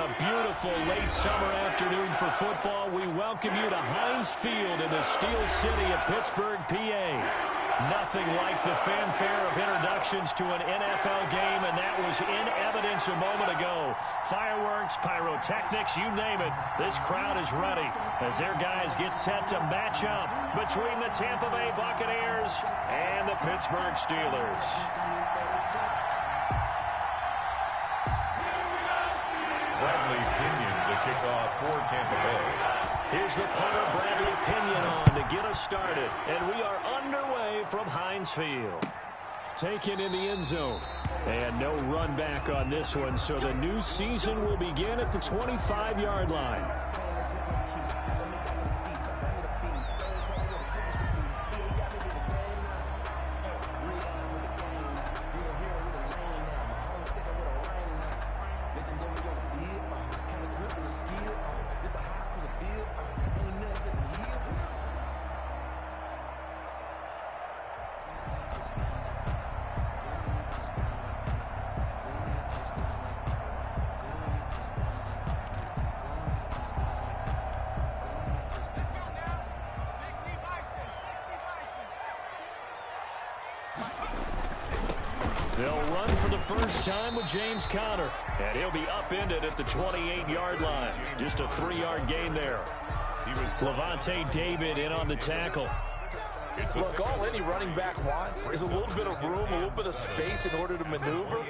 a beautiful late summer afternoon for football. We welcome you to Heinz Field in the Steel City of Pittsburgh, PA. Nothing like the fanfare of introductions to an NFL game, and that was in evidence a moment ago. Fireworks, pyrotechnics, you name it. This crowd is ready as their guys get set to match up between the Tampa Bay Buccaneers and the Pittsburgh Steelers. Bradley Pinion to kick off for Tampa Bay. Here's the punter, Bradley Pinion, on to get us started. And we are underway from Heinz Field. Taken in the end zone. And no run back on this one, so the new season will begin at the 25-yard line. They'll run for the first time with James Conner, and he'll be upended at the 28-yard line. Just a 3-yard gain there. Levante David in on the tackle. Look, all any running back wants is a little bit of room, a little bit of space in order to maneuver.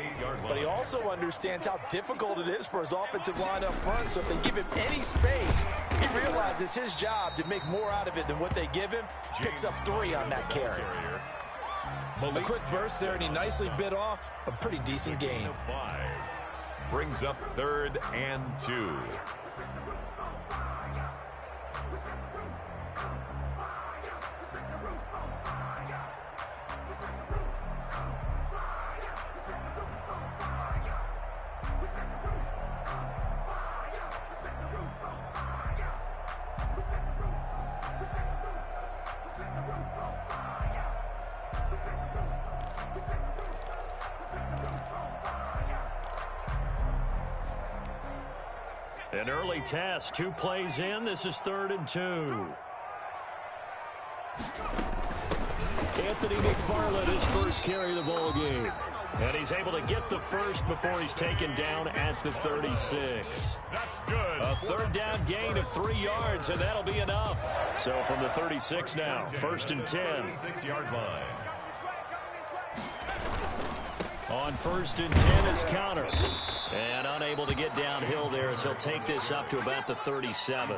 But he also understands how difficult it is for his offensive line up front. So if they give him any space, he realizes his job to make more out of it than what they give him. Picks up 3 on that carry. A quick burst there, and he nicely bit off a pretty decent gain. Brings up 3rd and 2. An early test, 2 plays in. This is 3rd and 2. Anthony McFarland, his first carry of the ball game. And he's able to get the first before he's taken down at the 36. That's good. A 3rd down gain of 3 yards, and that'll be enough. So from the 36 now, 1st and 10. 6-yard line. On 1st and 10 is Conner. And unable to get downhill there as he'll take this up to about the 37.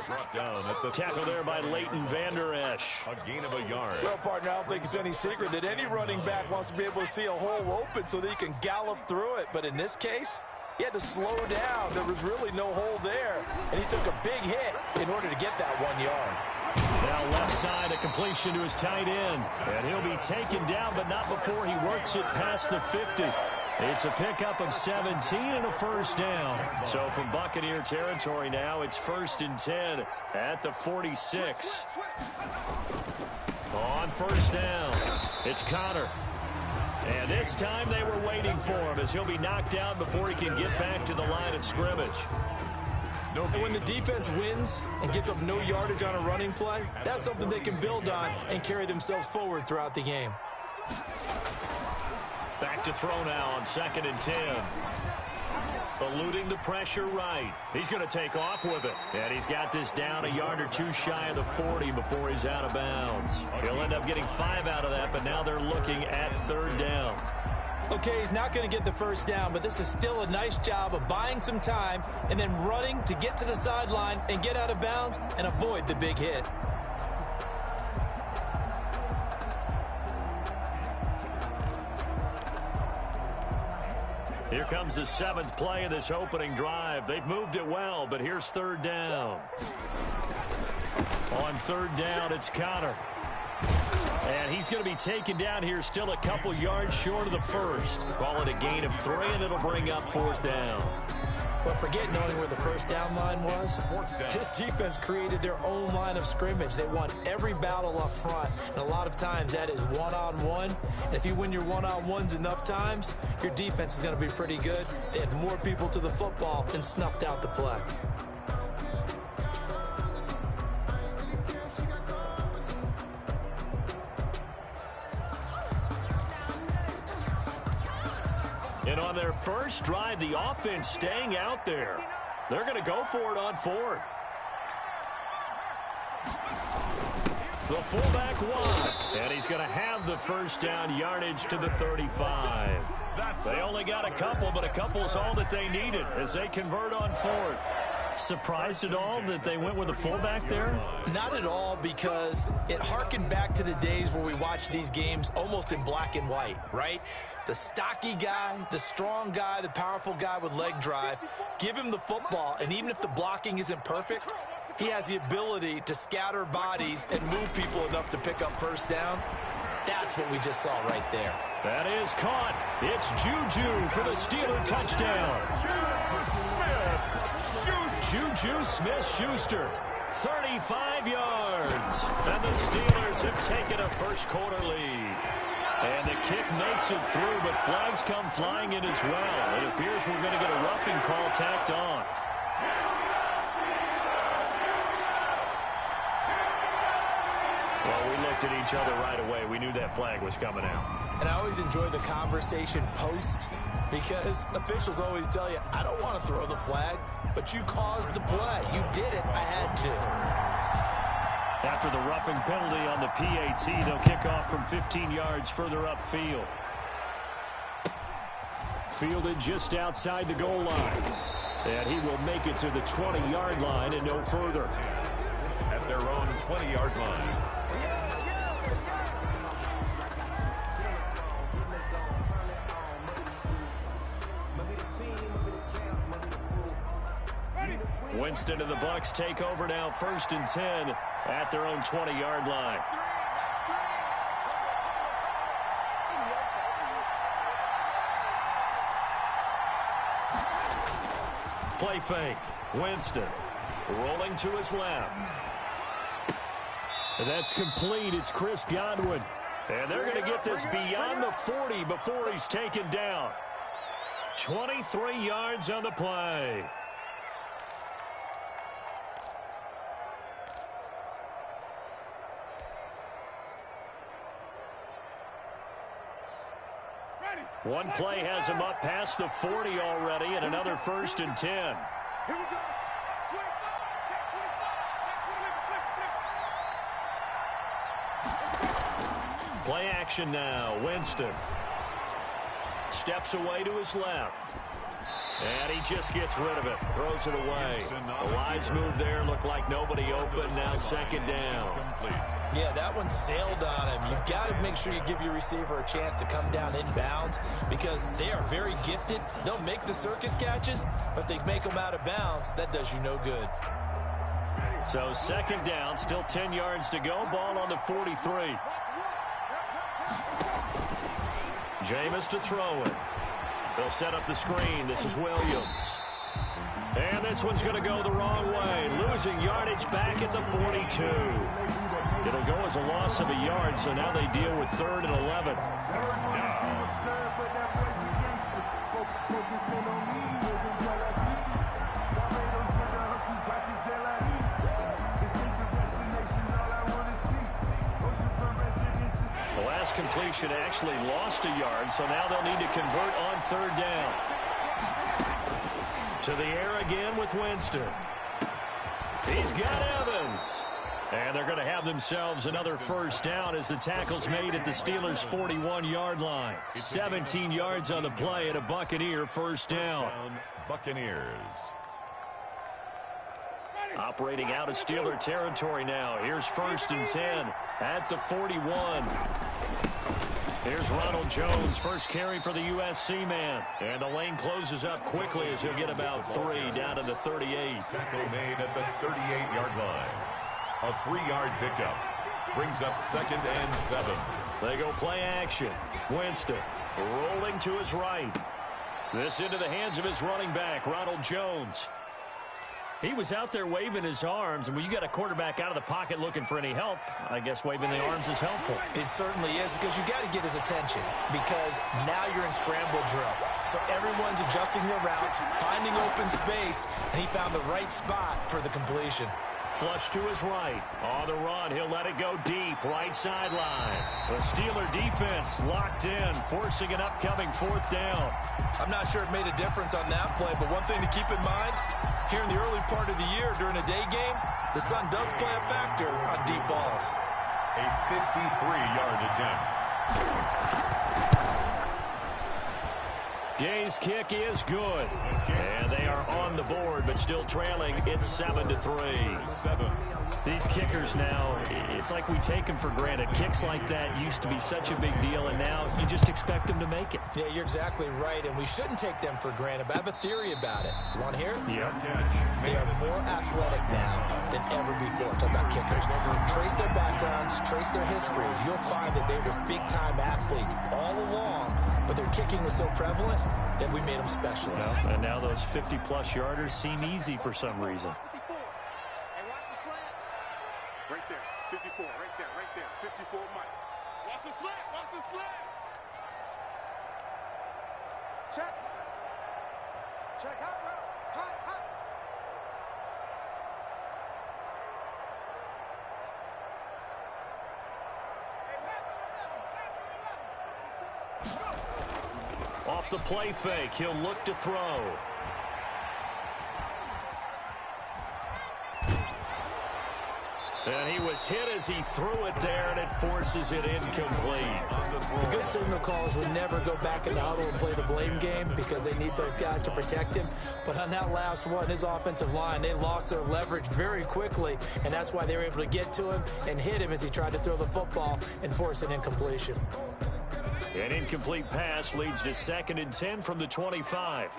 Tackle there by Leighton Vander Esch. A gain of a yard. Well, partner, I don't think it's any secret that any running back wants to be able to see a hole open so that he can gallop through it. But in this case, he had to slow down. There was really no hole there. And he took a big hit in order to get that 1 yard. Now left side, a completion to his tight end. And he'll be taken down, but not before he works it past the 50. It's a pickup of 17 and a 1st down. So from Buccaneer territory now, it's 1st and 10 at the 46. On 1st down, it's Conner. And this time they were waiting for him as he'll be knocked down before he can get back to the line of scrimmage. And when the defense wins and gets up no yardage on a running play, that's something they can build on and carry themselves forward throughout the game. Back to throw now on 2nd and 10. Eluding the pressure right. He's going to take off with it. And he's got this down a yard or 2 shy of the 40 before he's out of bounds. He'll end up getting 5 out of that, but now they're looking at 3rd down. Okay, he's not going to get the 1st down, but this is still a nice job of buying some time and then running to get to the sideline and get out of bounds and avoid the big hit. Here comes the 7th play of this opening drive. They've moved it well, but here's 3rd down. On 3rd down, it's Conner. And he's going to be taken down here still a couple yards short of the 1st. Call it a gain of 3, and it'll bring up 4th down. But forget knowing where the first down line was. This defense created their own line of scrimmage. They won every battle up front, and a lot of times that is one-on-one. And if you win your one-on-ones enough times, your defense is going to be pretty good. They had more people to the football and snuffed out the play. And on their first drive, the offense staying out there. They're going to go for it on fourth. The fullback wide. And he's going to have the first down yardage to the 35. They only got a couple, but a couple's all that they needed as they convert on fourth. Surprised at all that they went with a fullback there? Not at all, because it harkened back to the days where we watched these games almost in black and white, right? The stocky guy, the strong guy, the powerful guy with leg drive, give him the football, and even if the blocking isn't perfect, he has the ability to scatter bodies and move people enough to pick up first downs. That's what we just saw right there. That is caught. It's Juju for the Steeler touchdown. Juju Smith-Schuster, 35 yards. And the Steelers have taken a first-quarter lead. And the kick makes it through, but flags come flying in as well. It appears we're going to get a roughing call tacked on. Well, we looked at each other right away. We knew that flag was coming out. And I always enjoy the conversation post, because officials always tell you, I don't want to throw the flag, but you caused the play. You did it. I had to. After the roughing penalty on the PAT, they'll kick off from 15 yards further upfield. Fielded just outside the goal line. And he will make it to the 20-yard line and no further. At their own 20-yard line. Winston and the Bucs take over now, 1st and 10 at their own 20-yard line. Play fake. Winston rolling to his left. And that's complete. It's Chris Godwin. And they're going to get this beyond the 40 before he's taken down. 23 yards on the play. One play has him up past the 40 already, and another 1st and 10. Play action now. Winston steps away to his left. And he just gets rid of it. Throws it away. A wise move there. Looked like nobody open. Now 2nd down. Yeah, that one sailed on him. You've got to make sure you give your receiver a chance to come down inbounds, because they are very gifted. They'll make the circus catches, but they make them out of bounds. That does you no good. So 2nd down, still 10 yards to go. Ball on the 43. Jameis to throw it. They'll set up the screen. This is Williams. And this one's going to go the wrong way. Losing yardage back at the 42. It'll go as a loss of a yard, so now they deal with 3rd and 11. The last completion actually lost a yard, so now they'll need to convert on 3rd down. To the air again with Winston. He's got Evans. And they're going to have themselves another 1st down as the tackle's made at the Steelers' 41-yard line. 17 yards on the play and a Buccaneer 1st down. Buccaneers. Operating out of Steeler territory now. Here's 1st and 10 at the 41. Here's Ronald Jones, first carry for the USC man. And the lane closes up quickly as he'll get about 3 down to the 38. Tackle made at the 38-yard line. A 3-yard pickup. Brings up 2nd and 7. They go play action. Winston rolling to his right. This into the hands of his running back, Ronald Jones. He was out there waving his arms, and when you got a quarterback out of the pocket looking for any help, I guess waving the arms is helpful. It certainly is, because you got to get his attention, because now you're in scramble drill. So everyone's adjusting their routes, finding open space, and he found the right spot for the completion. Flush to his right. On the run, he'll let it go deep, right sideline. The Steeler defense locked in, forcing an upcoming fourth down. I'm not sure it made a difference on that play, but one thing to keep in mind, here in the early part of the year during a day game, the sun does play a factor on deep balls. A 53-yard attempt. Gay's kick is good. And they are on the board, but still trailing. It's 7-3. These kickers now, it's like we take them for granted. Kicks like that used to be such a big deal, and now you just expect them to make it. Yeah, you're exactly right, and we shouldn't take them for granted, but I have a theory about it. Want to hear it? Yeah. They are more athletic now than ever before. Talk about kickers. Trace their backgrounds, trace their histories. You'll find that they were big-time athletes all along, but their kicking was so prevalent that we made them specialists. And now those 50-plus yarders seem easy for some reason. Hey, watch the slant. Right there, 54, right there, 54, Mike. Watch the slant, watch the slant. Check. Check, hot route, hot. Off the play fake, he'll look to throw. And he was hit as he threw it there, and it forces it incomplete. The good signal callers would never go back in the huddle and play the blame game because they need those guys to protect him. But on that last one, his offensive line, they lost their leverage very quickly, and that's why they were able to get to him and hit him as he tried to throw the football and force an incompletion. An incomplete pass leads to 2nd and 10 from the 25.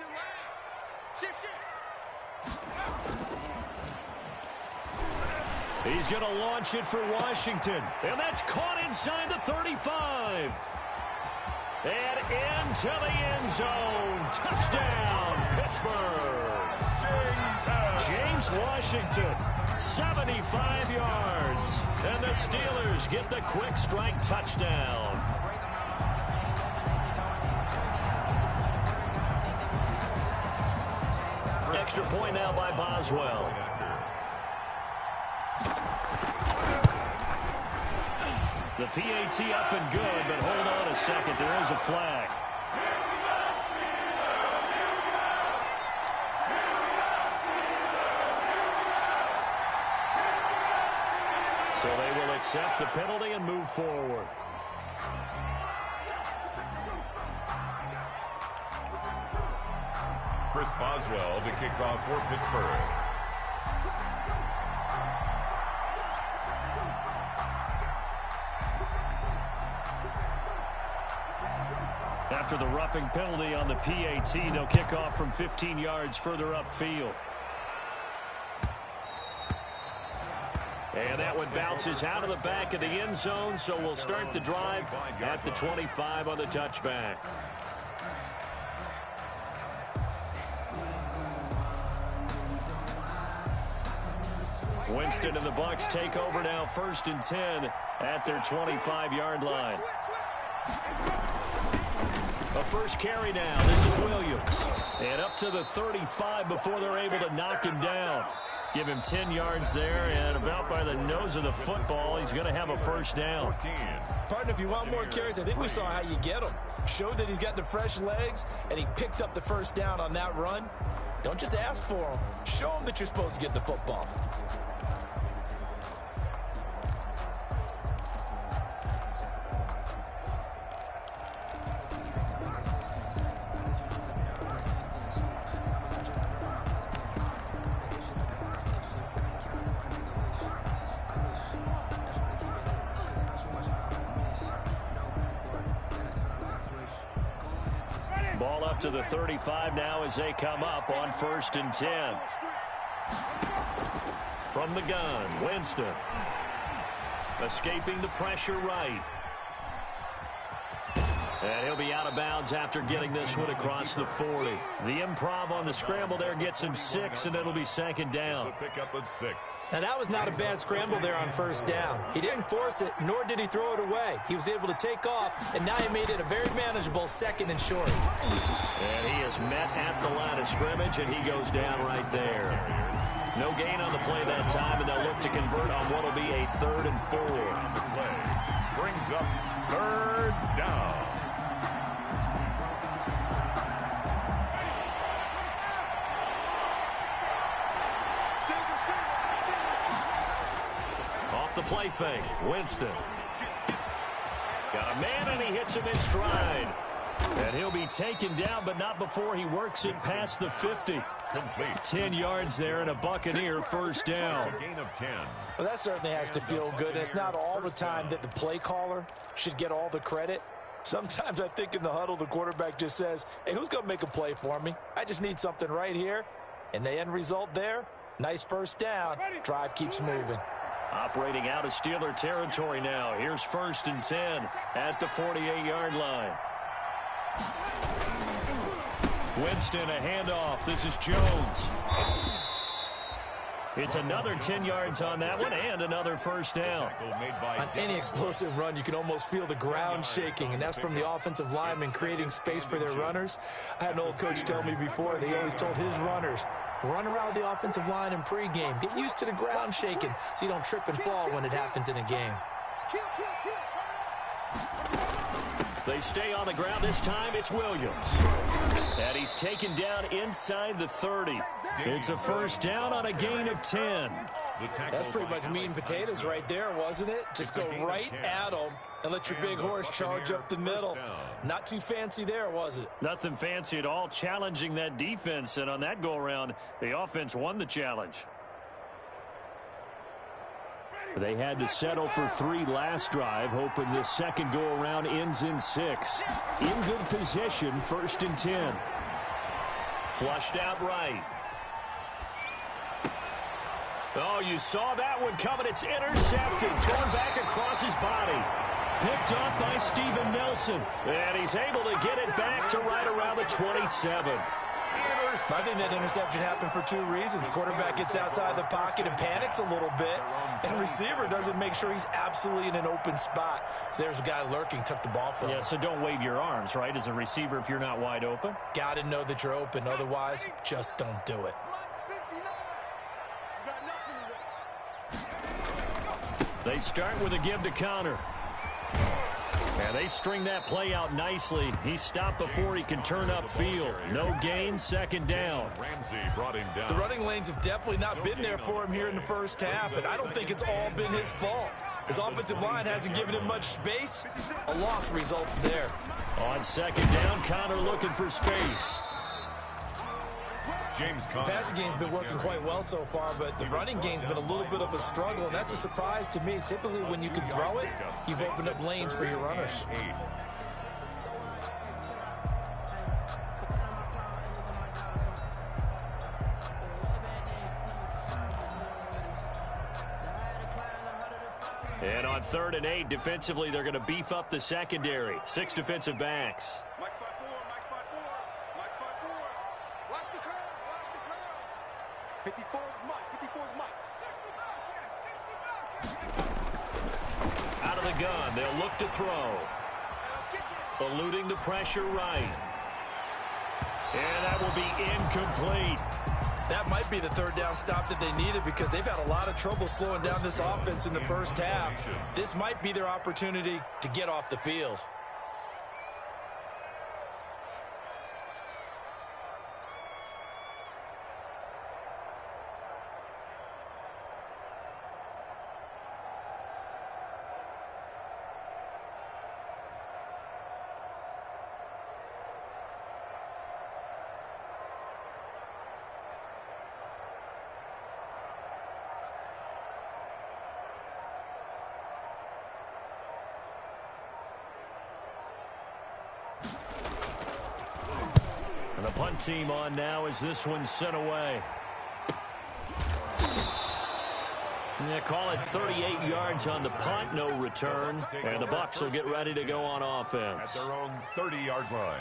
He's going to launch it for Washington, and that's caught inside the 35. And into the end zone. Touchdown, Pittsburgh. James Washington, 75 yards. And the Steelers get the quick strike touchdown. Extra point now by Boswell. The PAT up and good, but hold on a second. There is a flag. So they will accept the penalty and move forward. Chris Boswell to kick off for Pittsburgh. After the roughing penalty on the PAT, they'll kick off from 15 yards further upfield. And that one bounces out of the back of the end zone, so we'll start the drive at the 25 on the touchback. Winston and the Bucs take over now, 1st and 10 at their 25-yard line. A first carry now. This is Williams. And up to the 35 before they're able to knock him down. Give him 10 yards there, and about by the nose of the football, he's going to have a first down. Partner, if you want more carries, I think we saw how you get them. Showed that he's got the fresh legs, and he picked up the first down on that run. Don't just ask for them. Show them that you're supposed to get the football. Ball up to the 35 now as they come up on 1st and 10. From the gun, Winston. Escaping the pressure right. And he'll be out of of bounds after getting this one across the 40. The improv on the scramble there gets him 6, and it'll be second down. A pickup of 6. Now, that was not a bad scramble there on first down. He didn't force it, nor did he throw it away. He was able to take off, and now he made it a very manageable 2nd and short. And he is met at the line of scrimmage, and he goes down right there. No gain on the play that time, and they'll look to convert on what will be a 3rd and 4. The play brings up 3rd down. Off the play fake, Winston. Got a man, and he hits him in stride. And he'll be taken down, but not before he works it past the 50. Complete. 10 yards there and a Buccaneer first down. A gain of 10. Well, that certainly has to feel good. It's not all the time that the play caller should get all the credit. Sometimes I think in the huddle, the quarterback just says, hey, who's going to make a play for me? I just need something right here. And the end result there, nice first down. Drive keeps moving. Operating out of Steeler territory now. Here's 1st and 10 at the 48-yard line. Winston, a handoff. This is Jones. It's another 10 yards on that one and another first down. On any explosive run, you can almost feel the ground shaking, and that's from the offensive linemen creating space for their runners. I had an old coach tell me before, they always told his runners, run around the offensive line in pregame. Get used to the ground shaking so you don't trip and fall when it happens in a game. They stay on the ground. This time it's Williams. And he's taken down inside the 30. It's a first down on a gain of 10. That's pretty much meat and potatoes right there, wasn't it? Just go right at them and let your big horse charge up the middle. Not too fancy there, was it? Nothing fancy at all, challenging that defense. And on that go-around, the offense won the challenge. They had to settle for 3 last drive, hoping this second go-around ends in 6. In good position, 1st and 10. Flushed out right. Oh, you saw that one coming. It's intercepted. Thrown back across his body. Picked off by Steven Nelson. And he's able to get it back to right around the 27. I think that interception happened for 2 reasons. Quarterback gets outside the pocket and panics a little bit, and receiver doesn't make sure he's absolutely in an open spot. So there's a guy lurking, took the ball from him. Yeah, so don't wave your arms, right, as a receiver if you're not wide open. Got to know that you're open. Otherwise, just don't do it. They start with a give to Connor. And they string that play out nicely. He stopped before he can turn upfield. No gain, 2nd down. Ramsey brought him down. The running lanes have definitely not been there for him here in the first half, and I don't think it's all been his fault. His offensive line hasn't given him much space. A loss results there. On 2nd down, Connor looking for space. James The passing game's been working quite well so far, but the running game's been a little bit of a struggle, and that's a surprise to me. Typically, when you can throw it, you've opened up lanes for your runners. And on 3rd and 8, defensively, they're going to beef up the secondary. 6 defensive backs. Mike spot 4, Mike spot 4, Mike spot 4. Watch the curve, watch the curves. 54 is Mike, 54 is Mike. 60 back, Out of the gun, they'll look to throw. Eluding the pressure right. And that will be incomplete. That might be the 3rd down stop that they needed because they've had a lot of trouble slowing down this offense in the first half. This might be their opportunity to get off the field. And the punt team on now as this one's sent away. Yeah, call it 38 yards on the punt, no return. And the Bucs will get ready to go on offense. At their own 30-yard line.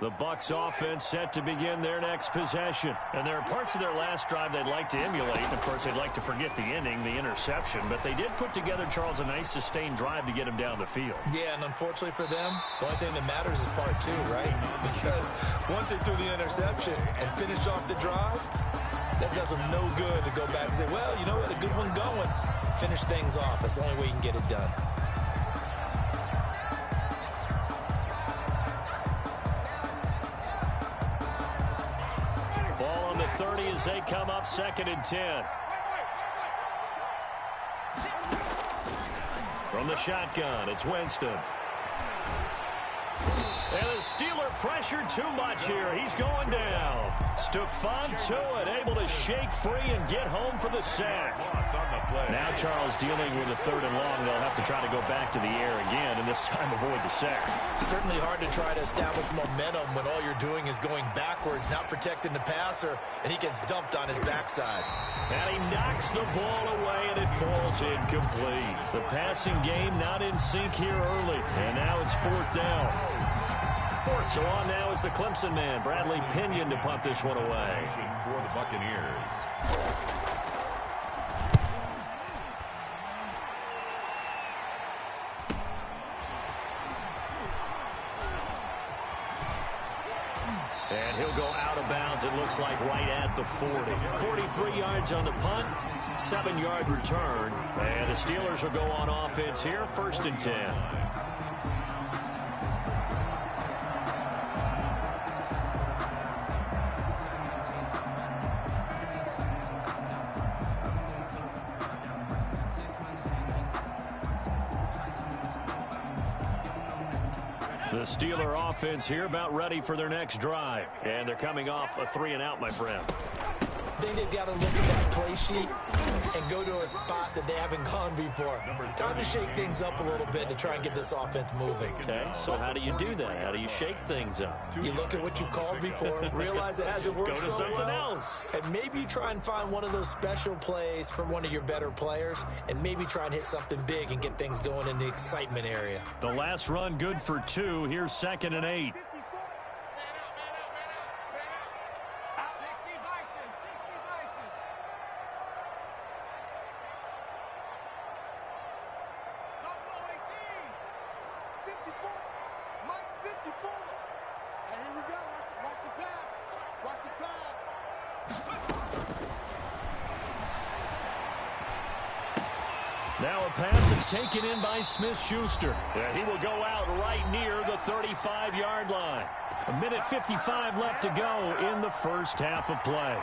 The Bucs offense set to begin their next possession. And there are parts of their last drive they'd like to emulate. And, of course, they'd like to forget the inning, the interception. But they did put together, Charles, a nice sustained drive to get him down the field. Yeah, and unfortunately for them, the only thing that matters is part two, right? Because once they threw the interception and finished off the drive, that does them no good to go back and say, well, you know, we had a good one going. Finish things off. That's the only way you can get it done. Ball on the 30 as they come up 2nd and 10. From the shotgun, it's Winston. And the Steeler pressure too much here. He's going down. Stephon Tuitt able to shake free and get home for the sack. Now Charles dealing with a 3rd and long. They'll have to try to go back to the air again and this time avoid the sack. Certainly hard to try to establish momentum when all you're doing is going backwards, not protecting the passer, and he gets dumped on his backside. And he knocks the ball away and it falls incomplete. The passing game not in sync here early. And now it's 4th down. So on now is the Clemson man, Bradley Pinion, to punt this one away. For the Buccaneers. And he'll go out of bounds, it looks like, right at the 40. 43 yards on the punt, 7-yard return. And the Steelers will go on offense here, 1st and 10. The Steeler offense here about ready for their next drive. And they're coming off a 3-and-out, my friend. I think they've got to look at that play sheet and go to a spot that they haven't gone before. Time to shake things up a little bit to try and get this offense moving. Okay, so how do you do that? How do you shake things up? You look at what you've called before, realize it hasn't worked Go to so something well, else. and maybe you try and find one of those special plays from one of your better players, and maybe try and hit something big and get things going in the excitement area. The last run good for 2. Here's 2nd and 8. Now a pass is taken in by Smith-Schuster. And he will go out right near the 35-yard line. 1:55 left to go in the first half of play.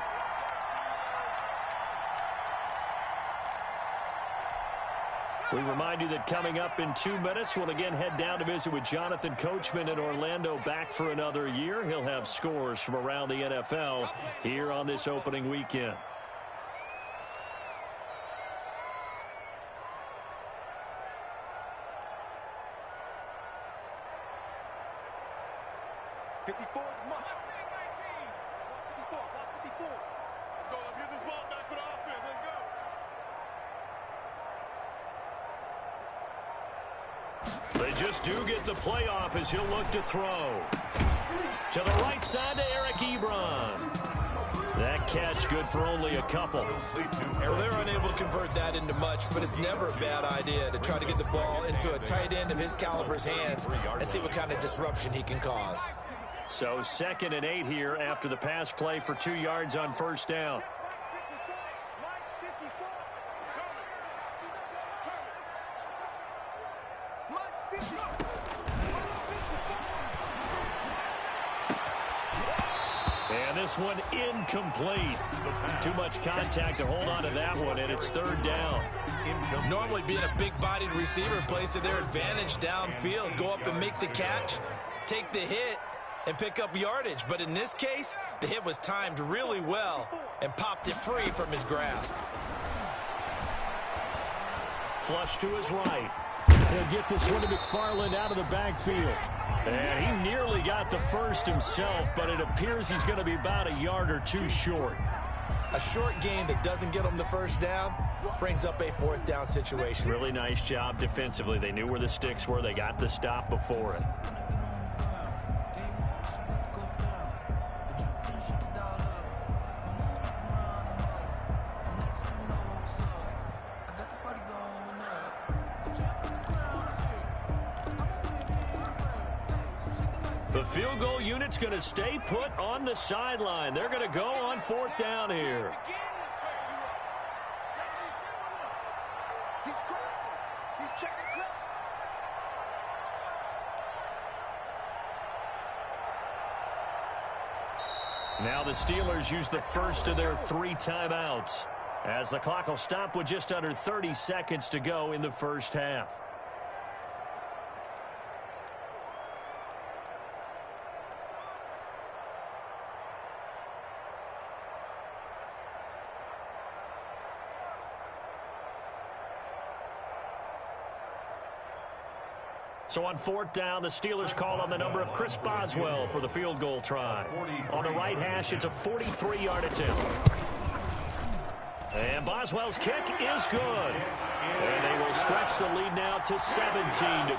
We remind you that coming up in 2 minutes, we'll again head down to visit with Jonathan Coachman in Orlando, back for another year. He'll have scores from around the NFL here on this opening weekend. They just do get the playoff as he'll look to throw. To the right side to Eric Ebron. That catch good for only a couple. Well, they're unable to convert that into much, but it's never a bad idea to try to get the ball into a tight end of his caliber's hands and see what kind of disruption he can cause. So 2nd and 8 here after the pass play for 2 yards on 1st down. this one incomplete. Too much contact to hold on to that one, and it's third down. Normally being a big-bodied receiver plays to their advantage downfield. Go up and make the catch, take the hit, and pick up yardage. But in this case, the hit was timed really well and popped it free from his grasp. Flush to his right. He'll get this one to McFarland out of the backfield. And he nearly got the first himself, but it appears he's going to be about a yard or two short. A short gain that doesn't get him the first down brings up a fourth down situation. Really nice job defensively. They knew where the sticks were. They got the stop before it. The field goal unit's going to stay put on the sideline. They're going to go on fourth down here. He's crossing. He's checking crowd. Now the Steelers use the first of their 3 timeouts, as the clock will stop with just under 30 seconds to go in the first half. So on fourth down, the Steelers call on the number of Chris Boswell for the field goal try. On the right hash, it's a 43-yard attempt. And Boswell's kick is good. And they will stretch the lead now to 17-3.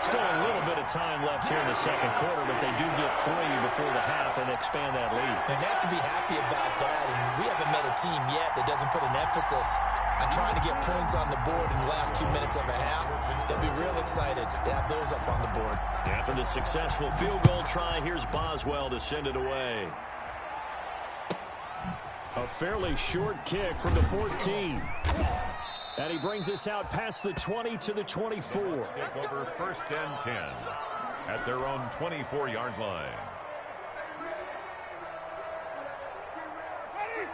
Still a little bit of time left here in the second quarter, but they do get 3 before the half and expand that lead. And they have to be happy about that. And we haven't met a team yet that doesn't put an emphasis on trying to get points on the board in the last 2 minutes of a half. They'll be real excited to have those up on the board. After the successful field goal try, here's Boswell to send it away. A fairly short kick from the 14. And he brings us out past the 20 to the 24. Take over first and 10 at their own 24-yard line.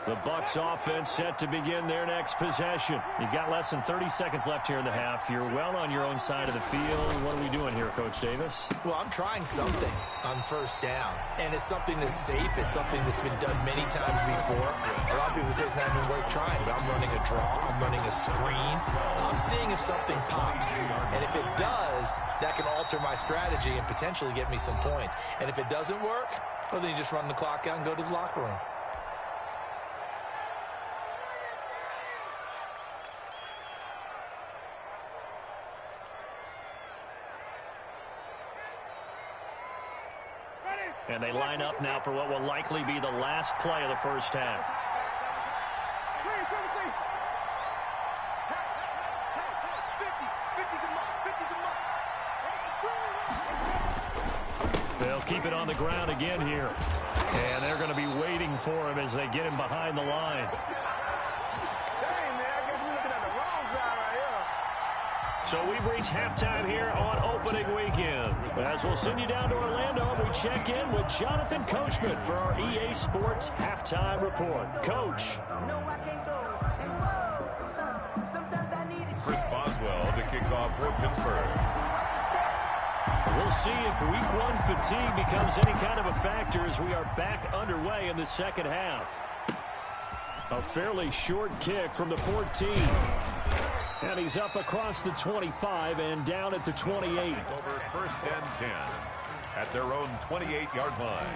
The Bucs offense set to begin their next possession. You've got less than 30 seconds left here in the half. You're well on your own side of the field. What are we doing here, Coach Davis? Well, I'm trying something on first down. And it's something that's safe. It's something that's been done many times before. A lot of people say it's not even worth trying, but I'm running a draw. I'm running a screen. I'm seeing if something pops. And if it does, that can alter my strategy and potentially get me some points. And if it doesn't work, well, then you just run the clock out and go to the locker room. And they line up now for what will likely be the last play of the first half. They'll keep it on the ground again here. And they're going to be waiting for him as they get him behind the line. So we've reached halftime here on opening weekend. As we'll send you down to Orlando, we check in with Jonathan Coachman for our EA Sports Halftime Report. Coach. Chris Boswell to kick off for Pittsburgh. We'll see if week 1 fatigue becomes any kind of a factor as we are back underway in the second half. A fairly short kick from the 14. And he's up across the 25 and down at the 28. Over first and 10 at their own 28-yard line.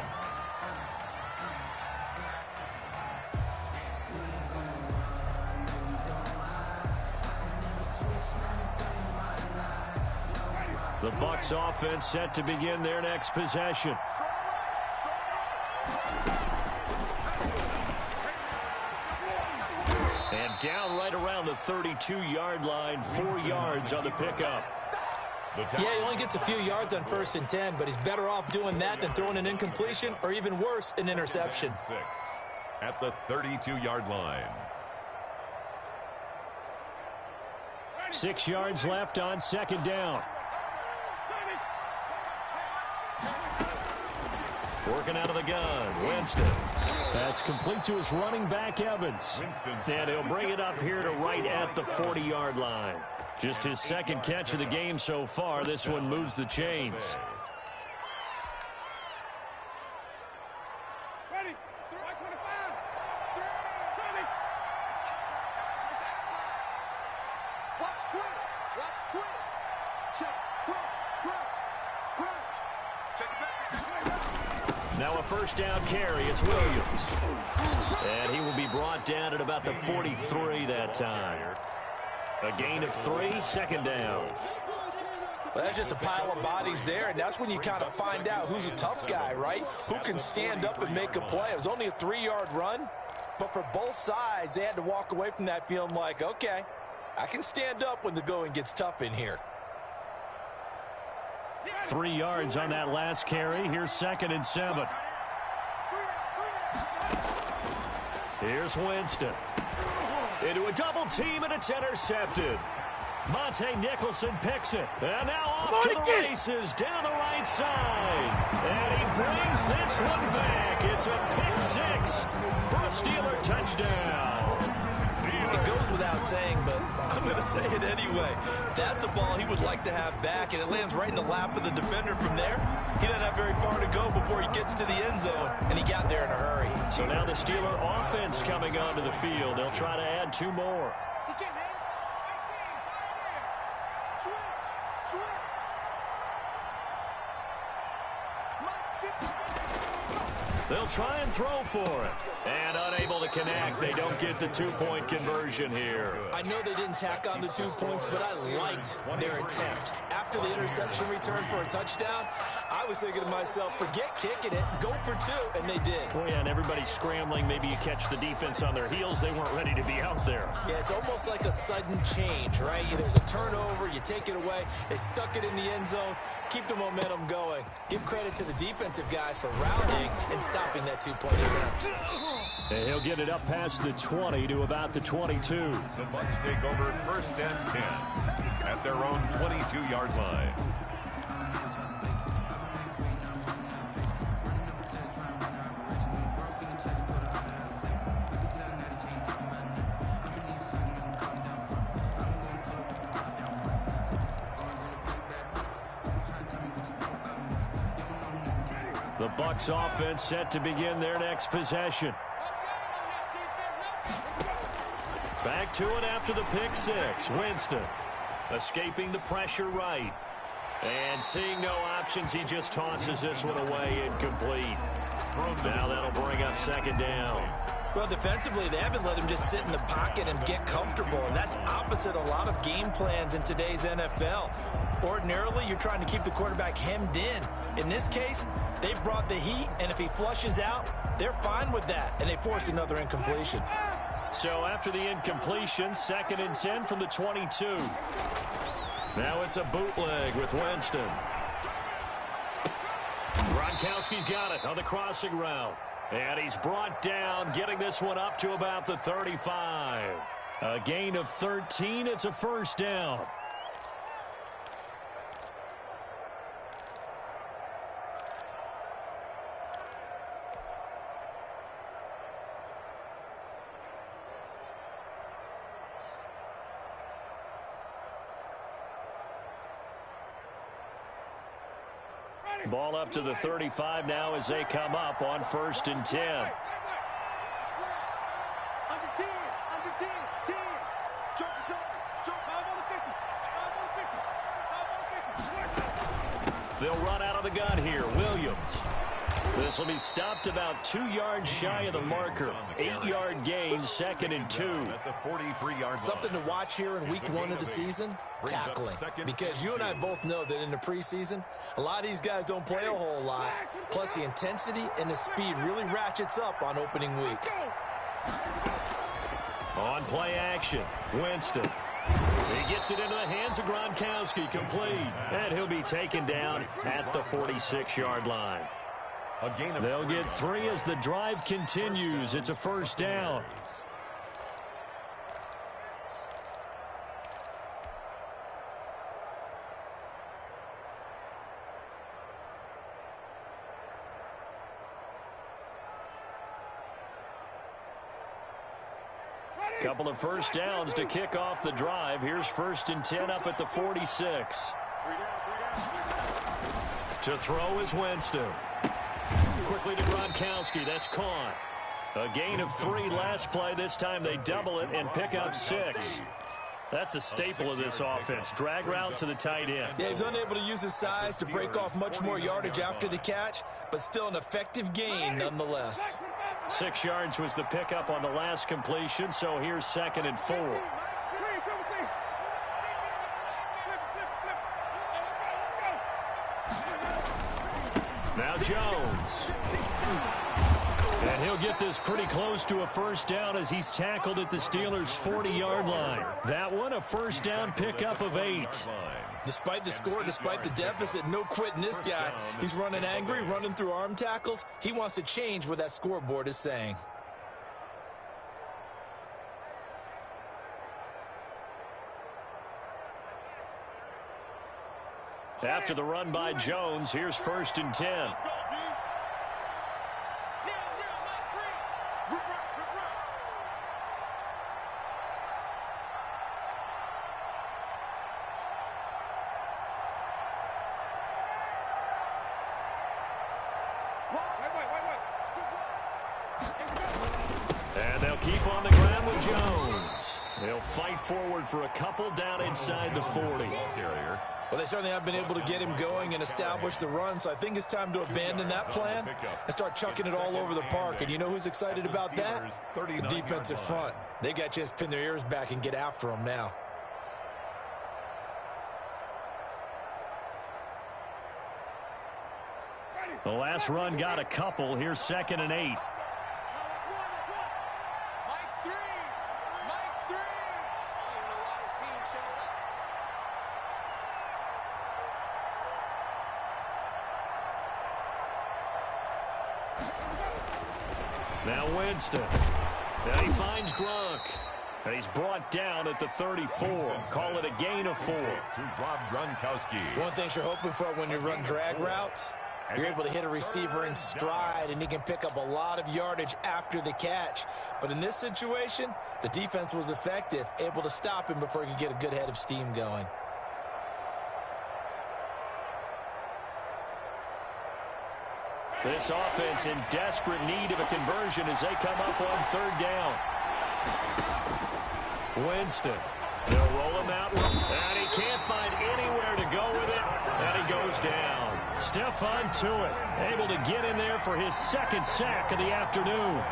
The Bucs offense set to begin their next possession. And down right around the 32-yard line, 4 yards on the pickup. Yeah, he only gets a few yards on first and 10, but he's better off doing that than throwing an incompletion or even worse, an interception. 6 at the 32-yard line. 6 yards left on second down. Working out of the gun, Winston. That's complete to his running back, Evans. And he'll bring it up here to right at the 40-yard line. Just his second catch of the game so far. This one moves the chains. Now a first down carry. It's Williams. And he will be brought down at about the 43 that time. A gain of 3, second down. Well, that's just a pile of bodies there, and that's when you kind of find out who's a tough guy, right? Who can stand up and make a play. It was only a 3-yard run, but for both sides, they had to walk away from that feeling like, okay, I can stand up when the going gets tough in here. 3 yards on that last carry. Here's 2nd and 7. Here's Winston. Into a double team, and it's intercepted. Monte Nicholson picks it. And now off to the races down the right side. And he brings this one back. It's a pick 6 for a Steeler touchdown. It goes without saying, but I'm going to say it anyway. That's a ball he would like to have back, and it lands right in the lap of the defender from there. He doesn't have very far to go before he gets to the end zone, and he got there in a hurry. So now the Steeler offense coming onto the field. They'll try to add 2 more. They'll try and throw for it. And unable to connect. They don't get the 2-point conversion here. I know they didn't tack on the 2 points, but I liked their attempt. After the interception return for a touchdown, I was thinking to myself, forget kicking it, go for 2, and they did. Well, yeah, and everybody's scrambling. Maybe you catch the defense on their heels. They weren't ready to be out there. Yeah, it's almost like a sudden change, right? There's a turnover, you take it away, they stuck it in the end zone, keep the momentum going. Give credit to the defensive guys for rallying and stopping that 2-point attempt. And he'll get it up past the 20 to about the 22. The Bucs take over 1st and 10 at their own 22-yard line. The Bucs offense set to begin their next possession. Back to it after the pick 6. Winston escaping the pressure right. And seeing no options, he just tosses this one away incomplete. Now that'll bring up 2nd down. Well, defensively, they haven't let him just sit in the pocket and get comfortable, and that's opposite a lot of game plans in today's NFL. Ordinarily, you're trying to keep the quarterback hemmed in. In this case, they've brought the heat, and if he flushes out, they're fine with that, and they force another incompletion. So after the incompletion, 2nd and 10 from the 22. Now it's a bootleg with Winston. Gronkowski's got it on the crossing route. And he's brought down, getting this one up to about the 35. A gain of 13. It's a first down. Ball up to the 35 now as they come up on 1st and 10. Under 10, under 10, 10. Jump, 5 on the 50, 5 on the 50. They'll run out of the gun here. Williams. This will be stopped about 2 yards shy of the marker. 8-yard gain, 2nd and 2. At the 43-yard line. Something to watch here in week 1 of the season, tackling. Because you and I both know that in the preseason, a lot of these guys don't play a whole lot. Plus, the intensity and the speed really ratchets up on opening week. On play action, Winston. He gets it into the hands of Gronkowski, complete. And he'll be taken down at the 46-yard line. They'll get 3 as the drive continues. It's a first down. Couple of first downs to kick off the drive. Here's 1st and 10 up at the 46. To throw is Winston. Quickly to Gronkowski. That's caught. A gain of 3 last play. This time they double it and pick up 6. That's a staple of this offense. Drag route to the tight end. Yeah, he's unable to use his size to break off much more yardage after the catch, but still an effective gain nonetheless. 6 yards was the pickup on the last completion, so here's 2nd and 4. Now Jones. And he'll get this pretty close to a first down as he's tackled at the Steelers' 40-yard line. That one, a first down pickup of 8. Despite the score, despite the deficit, no quitting this guy. He's running angry, running through arm tackles. He wants to change what that scoreboard is saying. After the run by Jones, here's 1st and 10. And they'll keep on the ground with Jones. They'll fight forward for a couple down inside the 40. Well, they certainly have been able to get him going and establish the run, so I think it's time to abandon that plan and start chucking it all over the park. And you know who's excited about that? The defensive front. They got a chance to pin their ears back and get after him now. The last run got a couple. Here's 2nd and 8. Now Winston. And he finds Gronk. And he's brought down at the 34. Call it a gain of 4. To Rob Gronkowski. One thing you're hoping for when you run drag routes, you're able to hit a receiver in stride, and he can pick up a lot of yardage after the catch. But in this situation, the defense was effective, able to stop him before he could get a good head of steam going. This offense in desperate need of a conversion as they come up on 3rd down. Winston. They'll roll him out. And he can't find anywhere to go with it. And he goes down. Stephon Tuitt able to get in there for his 2nd sack of the afternoon.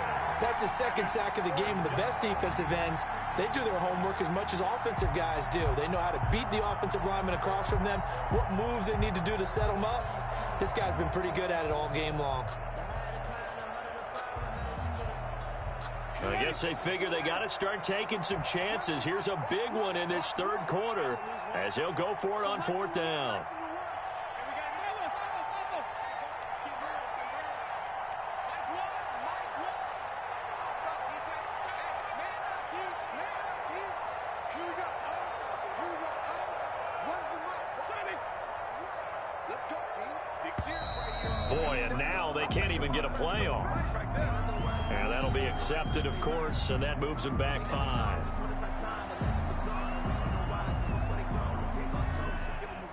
That's his 2nd sack of the game. And the best defensive ends, they do their homework as much as offensive guys do. They know how to beat the offensive lineman across from them, what moves they need to do to set them up. This guy's been pretty good at it all game long. I guess they figure they got to start taking some chances. Here's a big one in this 3rd quarter as he'll go for it on 4th down. Boy, and now they can't even get a playoff. And that'll be accepted, of course, and that moves them back 5.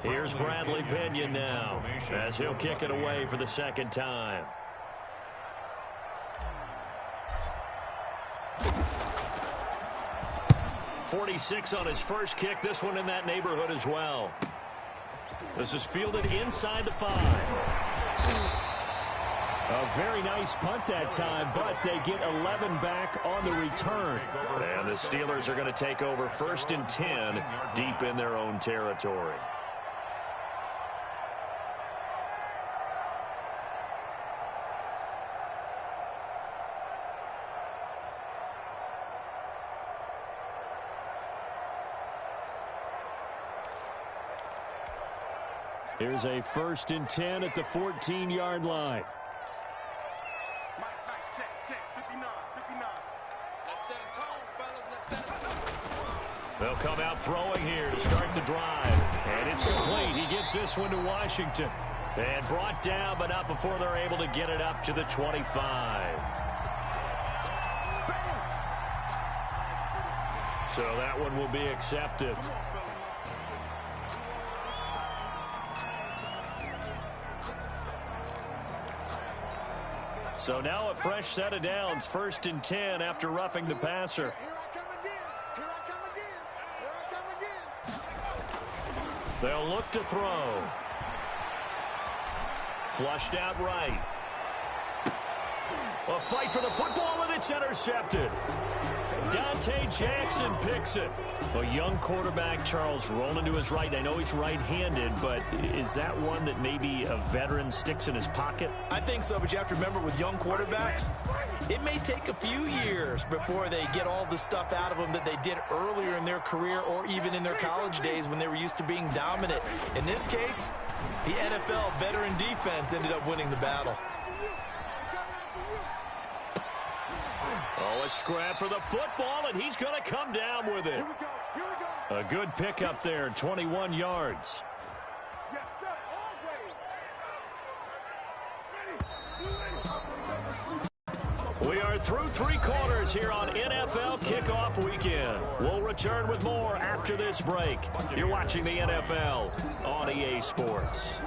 Here's Bradley Pinion now as he'll kick it away for the 2nd time. .46 on his first kick. This one in that neighborhood as well. This is fielded inside the 5. A very nice punt that time, but they get 11 back on the return. And the Steelers are going to take over 1st and 10 deep in their own territory. Here's a 1st and 10 at the 14-yard line. They'll come out throwing here to start the drive. And it's complete. He gets this one to Washington. And brought down, but not before they're able to get it up to the 25. So that one will be accepted. So now a fresh set of downs, 1st and 10 after roughing the passer. Here I come again. Here I come again. Here I come again. They'll look to throw. Flushed out right. A fight for the football, and it's intercepted. Dante Jackson picks it. A young quarterback, Charles, rolling to his right. I know he's right-handed, but is that one that maybe a veteran sticks in his pocket? I think so, but you have to remember with young quarterbacks, it may take a few years before they get all the stuff out of them that they did earlier in their career or even in their college days when they were used to being dominant. In this case, the NFL veteran defense ended up winning the battle. Oh, a scrap for the football, and he's going to come down with it. Here we go. Here we go. A good pickup there, 21 yards. Yes, sir. All ready. We are through 3 quarters here on NFL Kickoff Weekend. We'll return with more after this break. You're watching the NFL on EA Sports.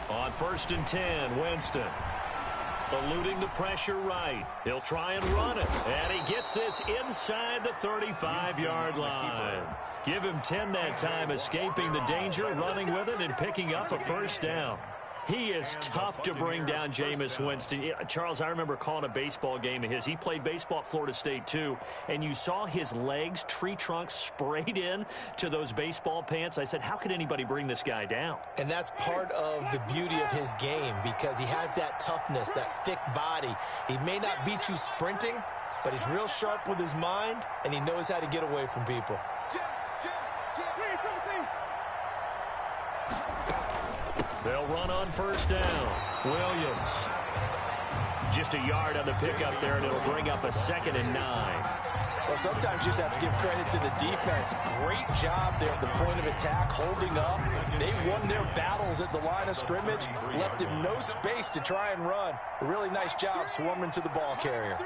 On 1st and 10, Winston. Eluding the pressure right. He'll try and run it. And he gets this inside the 35-yard line. Give him 10 that time, escaping the danger, running with it, and picking up a 1st down. He is tough to bring down, Jameis Winston. Charles, I remember calling a baseball game of his. He played baseball at Florida State, too, and you saw his legs, tree trunks sprayed in to those baseball pants. I said, how could anybody bring this guy down? And that's part of the beauty of his game because he has that toughness, that thick body. He may not beat you sprinting, but he's real sharp with his mind, and he knows how to get away from people. They'll run on 1st down. Williams. Just a yard on the pickup there, and it'll bring up a 2nd and 9. Well, sometimes you just have to give credit to the defense. Great job there at the point of attack, holding up. They won their battles at the line of scrimmage, left him no space to try and run. A really nice job swarming to the ball carrier.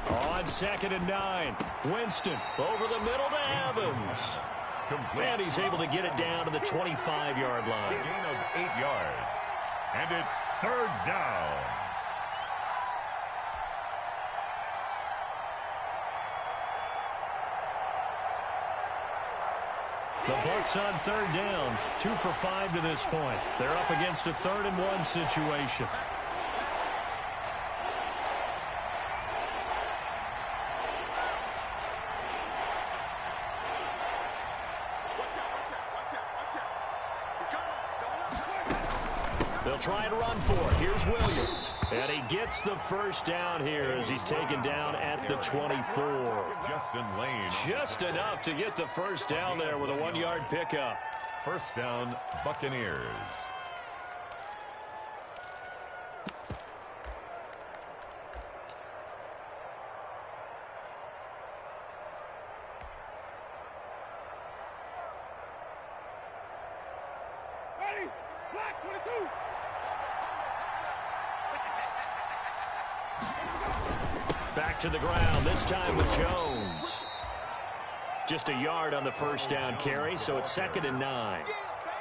On 2nd and 9, Winston over the middle to Evans. And he's able to get it down to the 25-yard line. Gain of 8 yards. And it's 3rd down. The Bucs on 3rd down, 2 for 5 to this point. They're up against a 3rd and 1 situation. They'll try and run for it. Here's Williams. And he gets the 1st down here as he's taken down at the 24. Justin Lane. Just enough to get the 1st down there with a 1-yard pickup. 1st down, Buccaneers. Ready? Black 22. Back to the ground, this time with Jones. Just a yard on the 1st down carry, so it's 2nd and 9.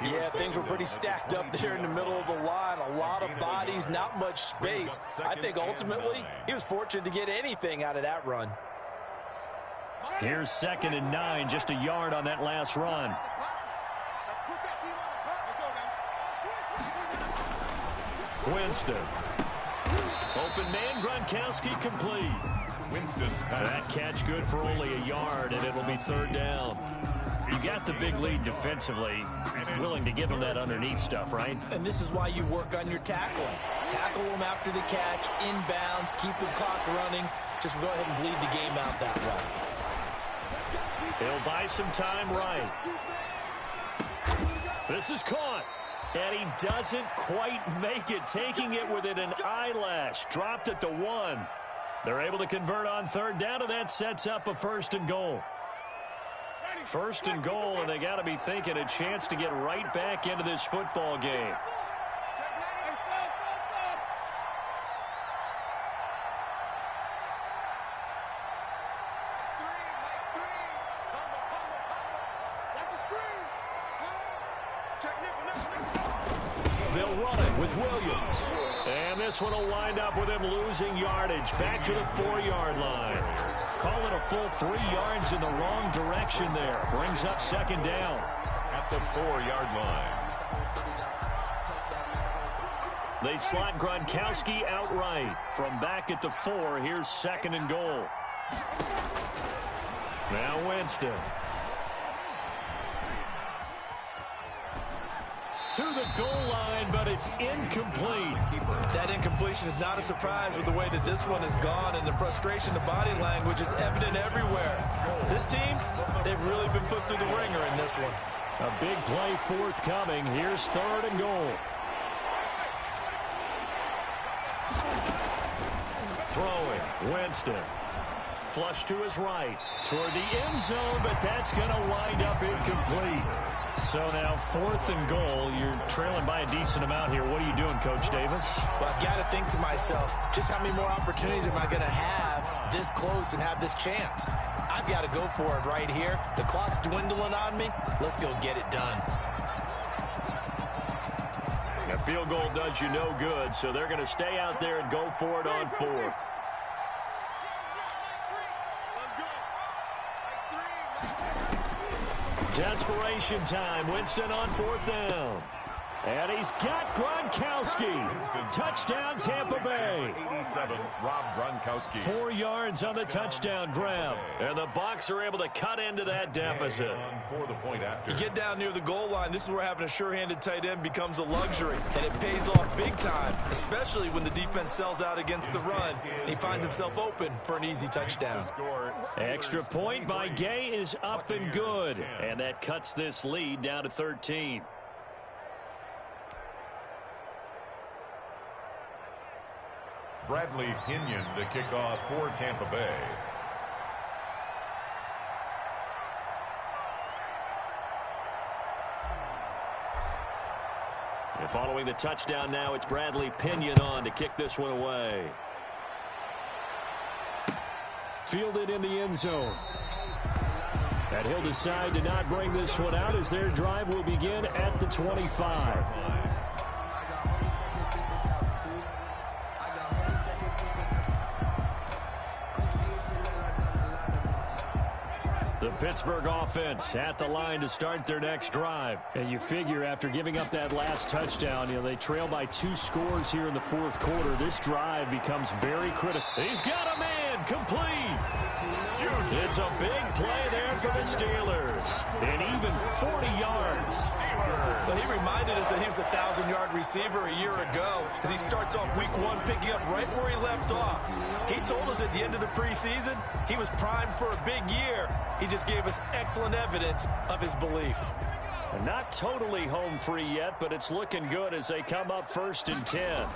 Yeah, things were pretty stacked up there in the middle of the line. A lot of bodies, not much space. I think ultimately he was fortunate to get anything out of that run. Here's 2nd and 9, just a yard on that last run. Winston. Open man, Gronkowski complete. Winston's pass. That catch good for only a yard, and it'll be 3rd down. You got the big lead defensively, willing to give them that underneath stuff, right? And this is why you work on your tackling. Tackle them after the catch, inbounds, keep the clock running. Just go ahead and bleed the game out that way. He'll buy some time right. This is caught. And he doesn't quite make it, taking it within an eyelash. Dropped at the 1. They're able to convert on third down, and that sets up a 1st and goal. 1st and goal, and they got to be thinking a chance to get right back into this football game. They'll run it with Williams. And this one will wind up with him losing yardage. Back to the 4-yard line. Call it a full 3 yards in the wrong direction there. Brings up 2nd down. At the 4-yard line. They slot Gronkowski outright. From back at the 4, here's 2nd and goal. Now Winston. To the goal line, but it's incomplete. That incompletion is not a surprise with the way that this one has gone, and the frustration, the body language is evident everywhere. This team, they've really been put through the ringer in this one. A big play forthcoming. Here's 3rd and goal. Throwing, Winston. Flush to his right, toward the end zone, but that's going to wind up incomplete. So now 4th and goal. You're trailing by a decent amount here. What are you doing, Coach Davis? Well, I've got to think to myself, just how many more opportunities am I going to have this close and have this chance? I've got to go for it right here. The clock's dwindling on me. Let's go get it done. A field goal does you no good, so they're going to stay out there and go for it on 4th. Desperation time. Winston on 4th down. And he's got Gronkowski. Touchdown, Tampa Bay. 87, Rob Gronkowski. 4 yards on the touchdown grab. And the Bucs are able to cut into that deficit. For the point after. You get down near the goal line, this is where having a sure-handed tight end becomes a luxury. And it pays off big time, especially when the defense sells out against the run. And he finds himself open for an easy touchdown. Extra point by Gay is up and good. And that cuts this lead down to 13. Bradley Pinion to kick off for Tampa Bay. And following the touchdown now, it's Bradley Pinion on to kick this one away. Fielded in the end zone. And he'll decide to not bring this one out as their drive will begin at the 25. The Pittsburgh offense at the line to start their next drive. And you figure after giving up that last touchdown, they trail by 2 scores here in the 4th quarter. This drive becomes very critical. He's got a man complete. It's a big play there for the Steelers. And even 40 yards. Well, he reminded us that he was a 1,000-yard receiver a year ago as he starts off week 1 picking up right where he left off. He told us at the end of the preseason he was primed for a big year. He just gave us excellent evidence of his belief. Not totally home free yet, but it's looking good as they come up 1st and 10.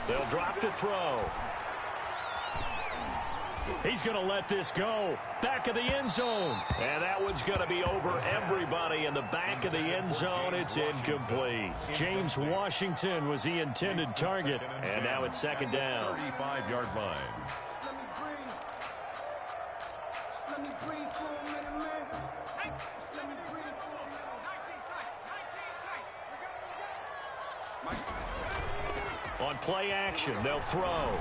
They'll drop to throw. He's going to let this go. Back of the end zone. And that one's going to be over everybody in the back of the end zone. It's incomplete. James Washington was the intended target. And now it's 2nd down. 35-yard line. On play action, they'll throw.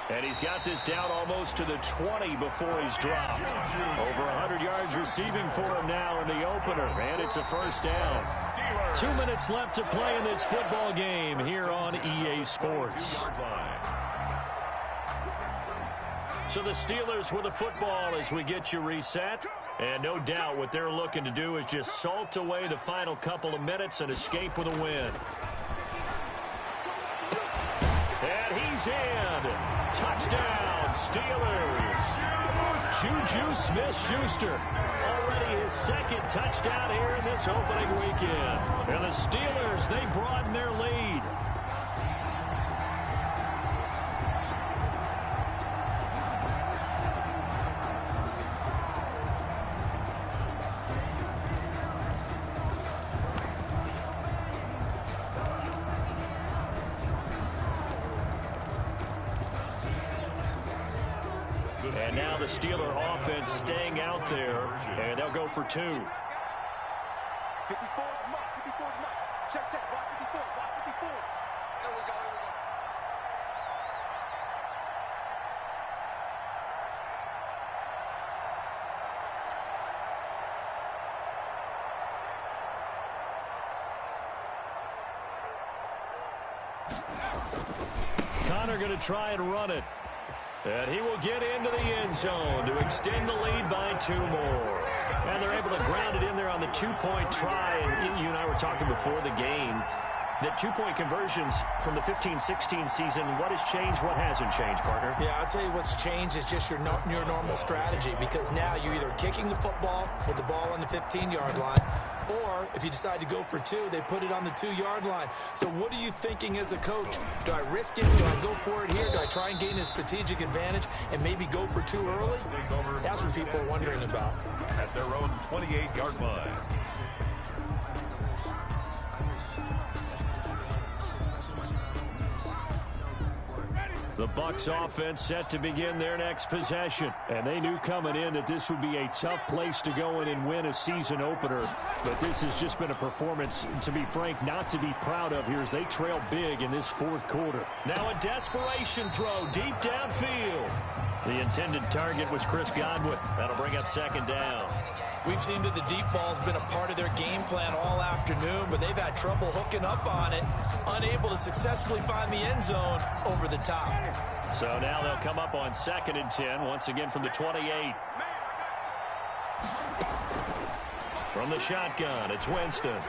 And he's got this down almost to the 20 before he's dropped. Over 100 yards receiving for him now in the opener. And it's a 1st down. 2 minutes left to play in this football game here on EA Sports. So the Steelers with the football as we get you reset. And no doubt what they're looking to do is just salt away the final couple of minutes and escape with a win. And he's in. Touchdown, Steelers. Juju Smith-Schuster. Already his second touchdown here in this opening weekend. And the Steelers, they broaden their lead. And now the Steeler offense staying out there, and they'll go for 2. 54 is mark. 54 is mark. Check, check. Watch 54. Watch 54. Here we go. Here we go. Connor going to try and run it. And he will get into the end zone to extend the lead by 2 more. And they're able to ground it in there on the 2-point try. And you and I were talking before the game that 2-point conversions from the 15-16 season, what has changed, what hasn't changed, partner? Yeah, I'll tell you what's changed is just your normal strategy, because now you're either kicking the football with the ball on the 15-yard line, or if you decide to go for 2, they put it on the 2-yard line. So what are you thinking as a coach? Do I risk it? Do I go for it here? Do I try and gain a strategic advantage and maybe go for 2 early? That's what people are wondering about. At their own 28-yard line. The Bucs offense set to begin their next possession. And they knew coming in that this would be a tough place to go in and win a season opener. But this has just been a performance, to be frank, not to be proud of here as they trail big in this 4th quarter. Now a desperation throw deep downfield. The intended target was Chris Godwin. That'll bring up 2nd down. We've seen that the deep ball's been a part of their game plan all afternoon, but they've had trouble hooking up on it, unable to successfully find the end zone over the top. So now they'll come up on 2nd and 10, once again from the 28. From the shotgun, it's Winston.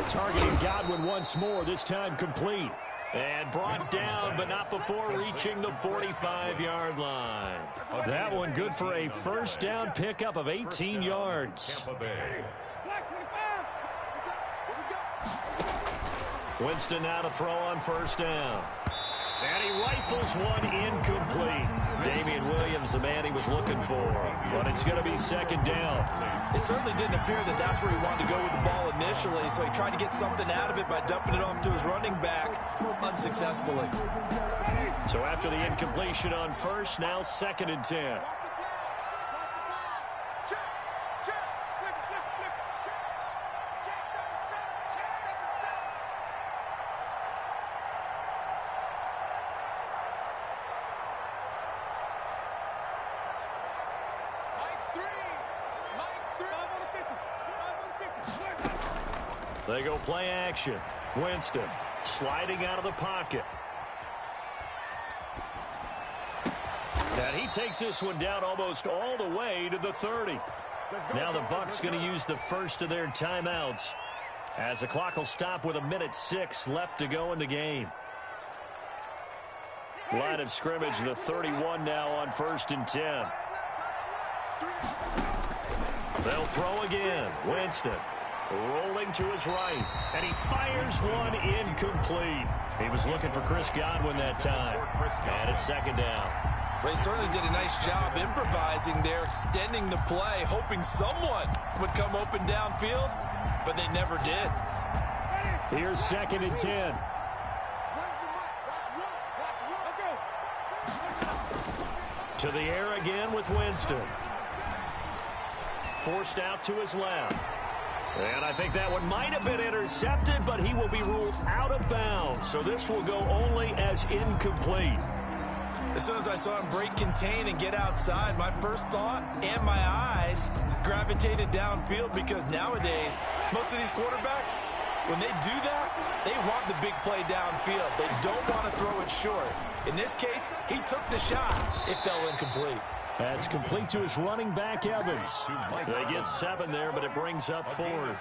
Targeting Godwin once more, this time complete. And brought down, but not before reaching the 45-yard line. That one good for a first down pickup of 18 yards. Tampa Bay. Winston now to throw on 1st down. And he rifles one incomplete. Damian Williams, the man he was looking for. But it's going to be 2nd down. It certainly didn't appear that that's where he wanted to go with the ball initially, so he tried to get something out of it by dumping it off to his running back unsuccessfully. So after the incompletion on 1st, now 2nd and 10. They go play action. Winston sliding out of the pocket. And he takes this one down almost all the way to the 30. Now the Bucs going to use the first of their timeouts as the clock will stop with 1:06 left to go in the game. Line of scrimmage, the 31 now on 1st and 10. They'll throw again. Winston rolling to his right, and he fires one incomplete. He was looking for Chris Godwin that time, and it's 2nd down. They certainly did a nice job improvising there, extending the play, hoping someone would come open downfield, but they never did. Here's 2nd and 10. To the air again with Winston. Forced out to his left. And I think that one might have been intercepted, but he will be ruled out of bounds. So this will go only as incomplete. As soon as I saw him break contain and get outside, my first thought and my eyes gravitated downfield, because nowadays most of these quarterbacks, When they do that, they want the big play downfield. They don't want to throw it short. In this case, he took the shot. It fell incomplete. That's complete to his running back, Evans. They get 7 there, but it brings up 4th.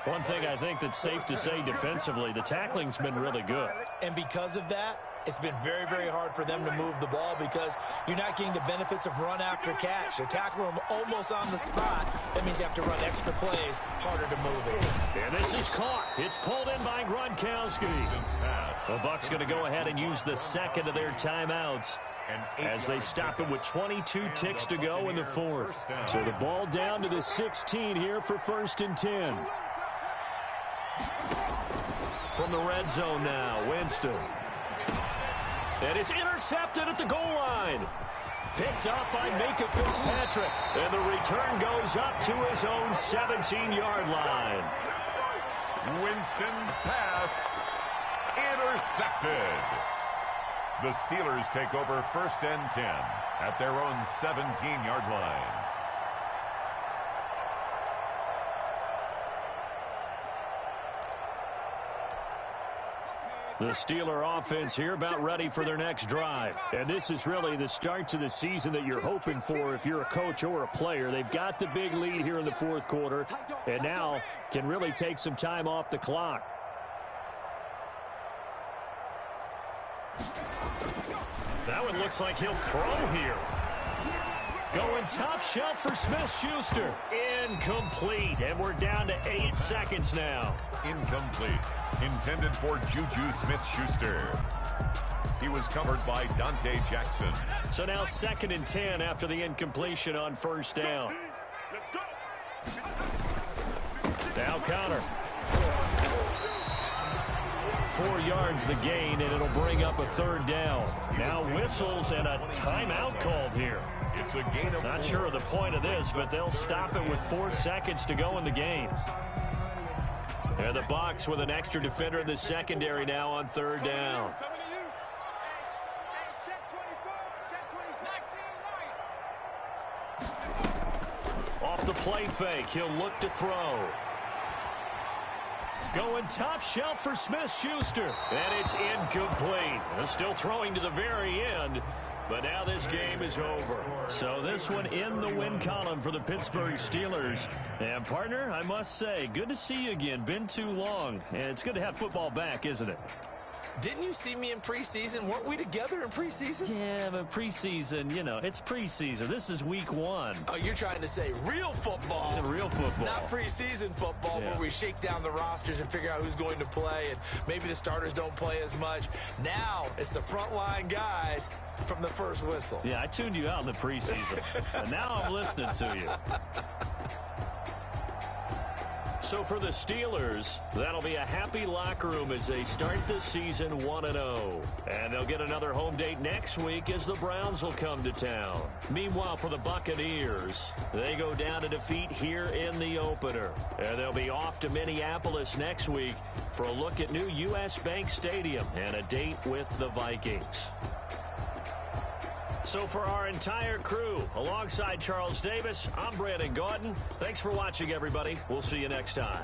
One thing I think that's safe to say defensively, the tackling's been really good. And because of that, it's been very, very hard for them to move the ball because you're not getting the benefits of run after catch. You tackle them almost on the spot. That means you have to run extra plays, harder to move it. And this is caught. It's pulled in by Gronkowski. The Bucs going to go ahead and use the second of their timeouts as they stop it with 22 ticks to go in the 4th. So the ball down to the 16 here for 1st and 10. From the red zone now, Winston. And it's intercepted at the goal line. Picked up by Micah Fitzpatrick. And the return goes up to his own 17-yard line. Winston's pass intercepted. The Steelers take over 1st and 10 at their own 17-yard line. The Steeler offense here about ready for their next drive. And this is really the start to the season that you're hoping for if you're a coach or a player. They've got the big lead here in the 4th quarter and now can really take some time off the clock. That one looks like he'll throw here. Going top shelf for Smith-Schuster. Incomplete. And we're down to 8 seconds now. Incomplete. Intended for Juju Smith-Schuster. He was covered by Dante Jackson. So now 2nd and 10 after the incompletion on 1st down. Now counter. 4 yards the gain, and it'll bring up a 3rd down. Now whistles and a timeout called here. It's a gain of Not sure of the point of this, but they'll stop it with 4 seconds to go in the game. And the Bucs with an extra defender in the secondary now on 3rd down. Off the play fake, he'll look to throw. Going top shelf for Smith-Schuster. And it's incomplete. Still throwing to the very end. But now this game is over. So this one in the win column for the Pittsburgh Steelers. And, partner, I must say, good to see you again. Been too long. And it's good to have football back, isn't it? Didn't you see me in preseason? Weren't we together in preseason? Yeah, but preseason, you know, it's preseason. This is week 1. Oh, you're trying to say real football. Yeah, real football. Not preseason football where we shake down the rosters and figure out who's going to play, and maybe the starters don't play as much. Now it's the frontline guys from the first whistle. Yeah, I tuned you out in the preseason. And now I'm listening to you. So for the Steelers, that'll be a happy locker room as they start the season 1-0. And they'll get another home date next week as the Browns will come to town. Meanwhile, for the Buccaneers, they go down to defeat here in the opener. And they'll be off to Minneapolis next week for a look at new U.S. Bank Stadium and a date with the Vikings. So for our entire crew, alongside Charles Davis, I'm Brandon Gaudin. Thanks for watching, everybody. We'll see you next time.